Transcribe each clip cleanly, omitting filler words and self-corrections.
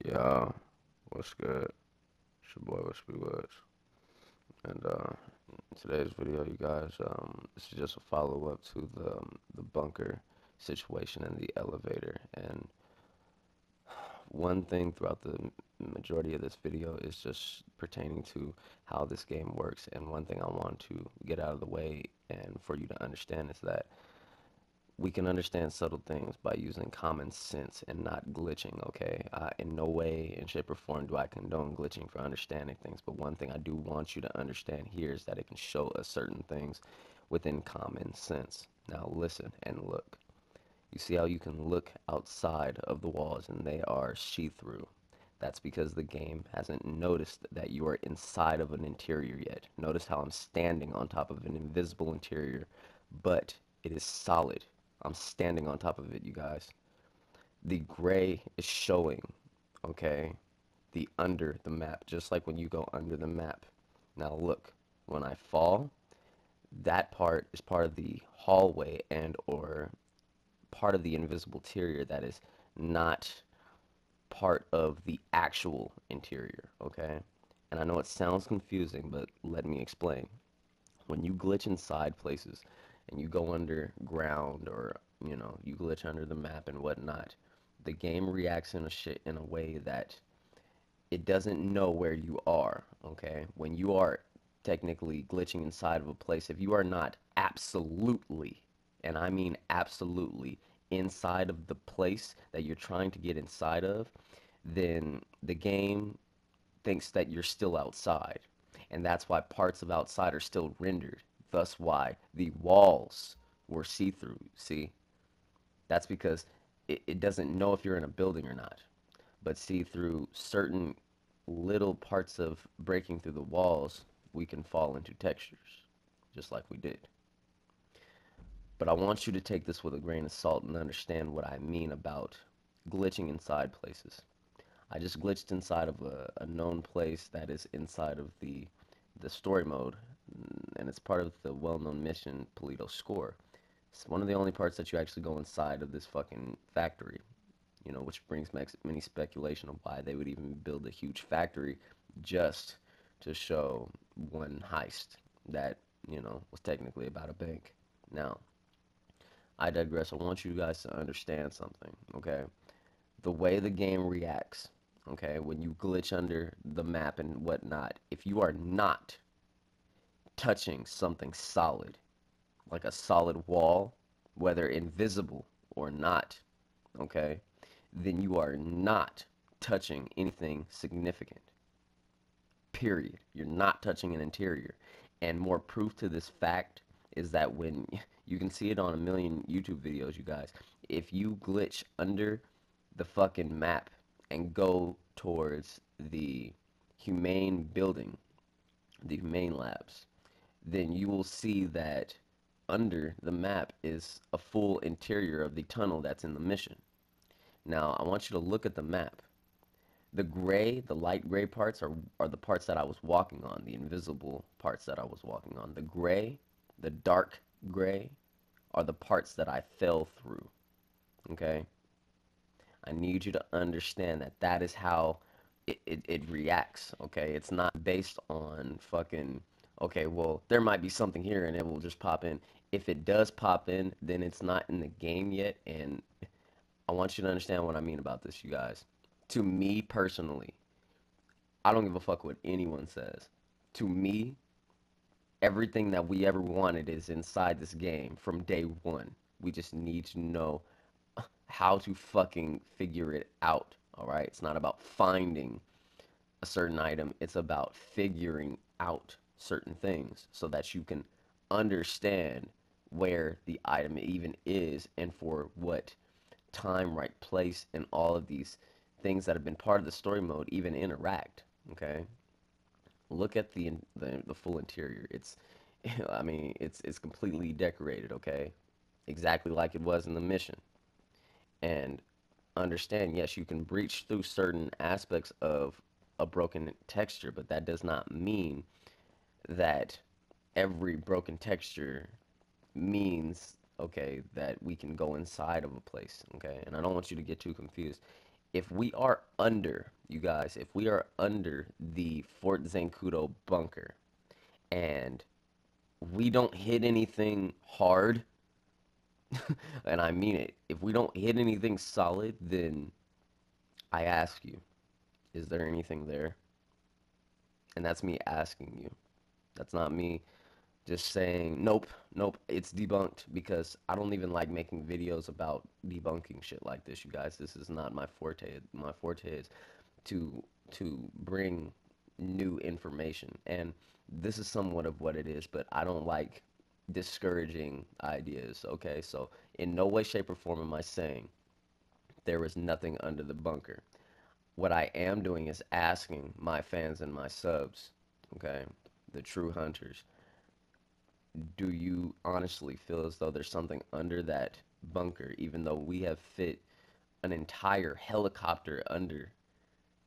Yeah, what's good? It's your boy Whispy Woodz. And in today's video, you guys, this is just a follow-up to the bunker situation in the elevator. And one thing throughout the majority of this video is just pertaining to how this game works. And one thing I want to get out of the way and for you to understand is that we can understand subtle things by using common sense and not glitching, okay? In no way, in shape, or form do I condone glitching for understanding things, but one thing I do want you to understand here is that it can show us certain things within common sense. Now listen and look. You see how you can look outside of the walls and they are see-through. That's because the game hasn't noticed that you are inside of an interior yet. Notice how I'm standing on top of an invisible interior, but it is solid. I'm standing on top of it, you guys. The gray is showing, okay, the under the map, just like when you go under the map. Now look, when I fall, that part is part of the hallway and or part of the invisible interior that is not part of the actual interior, okay? And I know it sounds confusing, but let me explain. When you glitch inside places and you go underground or, you glitch under the map and whatnot, the game reacts in a way that it doesn't know where you are, okay? When you are technically glitching inside of a place, if you are not absolutely, and I mean absolutely, inside of the place that you're trying to get inside of, then the game thinks that you're still outside. And that's why parts of outside are still rendered. Thus why the walls were see-through, see? That's because it doesn't know if you're in a building or not. But see, through certain little parts of breaking through the walls, we can fall into textures, just like we did. But I want you to take this with a grain of salt and understand what I mean about glitching inside places. I just glitched inside of a known place that is inside of the story mode, and it's part of the well-known mission Polito Score. It's one of the only parts that you actually go inside of this fucking factory, which brings many speculation of why they would even build a huge factory just to show one heist that, was technically about a bank. Now, I digress. I want you guys to understand something, okay? The way the game reacts, okay, when you glitch under the map and whatnot, if you are not touching something solid, like a solid wall, whether invisible or not, okay, then you are not touching anything significant. Period. You're not touching an interior. And more proof to this fact is that when you can see it on a million YouTube videos, you guys, if you glitch under the fucking map and go towards the humane building, the humane labs, then you will see that under the map is a full interior of the tunnel that's in the mission. Now, I want you to look at the map. The gray, the light gray parts are the parts that I was walking on, the invisible parts that I was walking on. The gray, the dark gray, are the parts that I fell through, okay? I need you to understand that that is how it reacts, okay? It's not based on fucking, okay, well, there might be something here and it will just pop in. If it does pop in, then it's not in the game yet, and I want you to understand what I mean about this, you guys. To me personally, I don't give a fuck what anyone says. To me, everything that we ever wanted is inside this game from day one. We just need to know how to fucking figure it out, all right? It's not about finding a certain item, it's about figuring out certain things so that you can understand where the item even is and for what time, right place, and all of these things that have been part of the story mode even interact. Okay, look at the full interior. It's, I mean, it's completely decorated. Okay, exactly like it was in the mission. And understand, yes, you can breach through certain aspects of a broken texture, but that does not mean that every broken texture means, okay, that we can go inside of a place, okay? And I don't want you to get too confused. If we are under you guys, if we are under the Fort Zancudo bunker and we don't hit anything hard, and I mean it, if we don't hit anything solid, then I ask you, is there anything there? And that's me asking you. That's not me just saying, nope, nope, it's debunked, because I don't even like making videos about debunking shit like this, you guys. This is not my forte. My forte is to bring new information. And this is somewhat of what it is, but I don't like discouraging ideas, okay? So in no way, shape, or form am I saying there is nothing under the bunker. What I am doing is asking my fans and my subs, okay, the true hunters, do you honestly feel as though there's something under that bunker, even though we have fit an entire helicopter under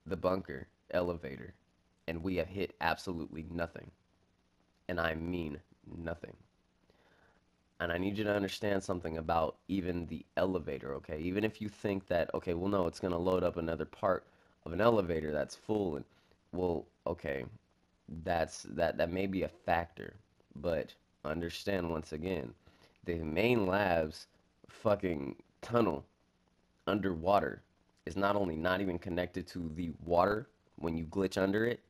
the bunker elevator and we have hit absolutely nothing? And I mean nothing. And I need you to understand something about even the elevator, okay? Even if you think that, okay, well, no, it's going to load up another part of an elevator that's full, and, well, okay, that may be a factor, but understand once again, the main lab's fucking tunnel underwater is not only not even connected to the water when you glitch under it,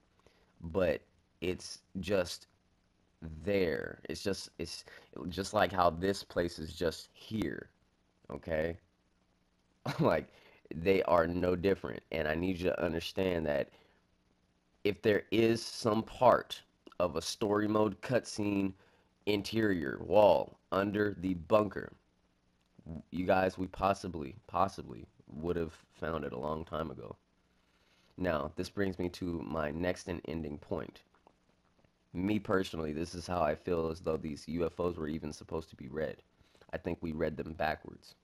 but it's just there. It's just like how this place is just here, okay? Like they are no different. And I need you to understand that if there is some part of a story mode cutscene interior wall under the bunker, you guys, we possibly would have found it a long time ago. Now, this brings me to my next and ending point. Me personally, this is how I feel as though these UFOs were even supposed to be read. I think we read them backwards.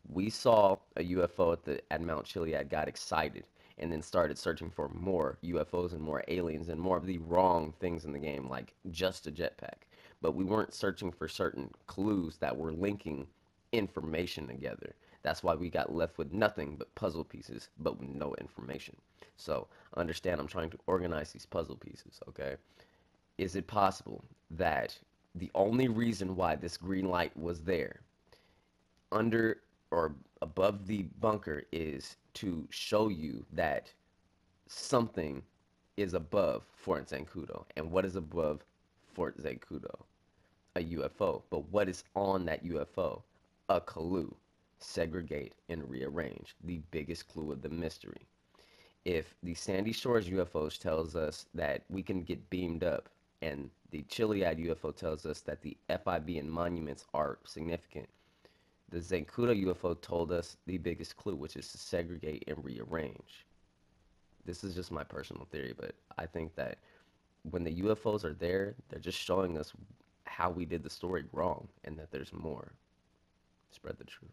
We saw a UFO at Mount Chiliad, got excited, and then started searching for more UFOs and more aliens and more of the wrong things in the game, like just a jetpack. But we weren't searching for certain clues that were linking information together. That's why we got left with nothing but puzzle pieces, but with no information. So understand, I'm trying to organize these puzzle pieces, okay? Is it possible that the only reason why this green light was there under or above the bunker is to show you that something is above Fort Zancudo? And what is above Fort Zancudo? A UFO. But what is on that UFO? A clue. Segregate and rearrange. The biggest clue of the mystery. If the Sandy Shores UFOs tells us that we can get beamed up, and the Chiliad UFO tells us that the FIB and monuments are significant, the Zancudo UFO told us the biggest clue, which is to segregate and rearrange. This is just my personal theory, but I think that when the UFOs are there, they're just showing us how we did the story wrong and that there's more. Spread the truth.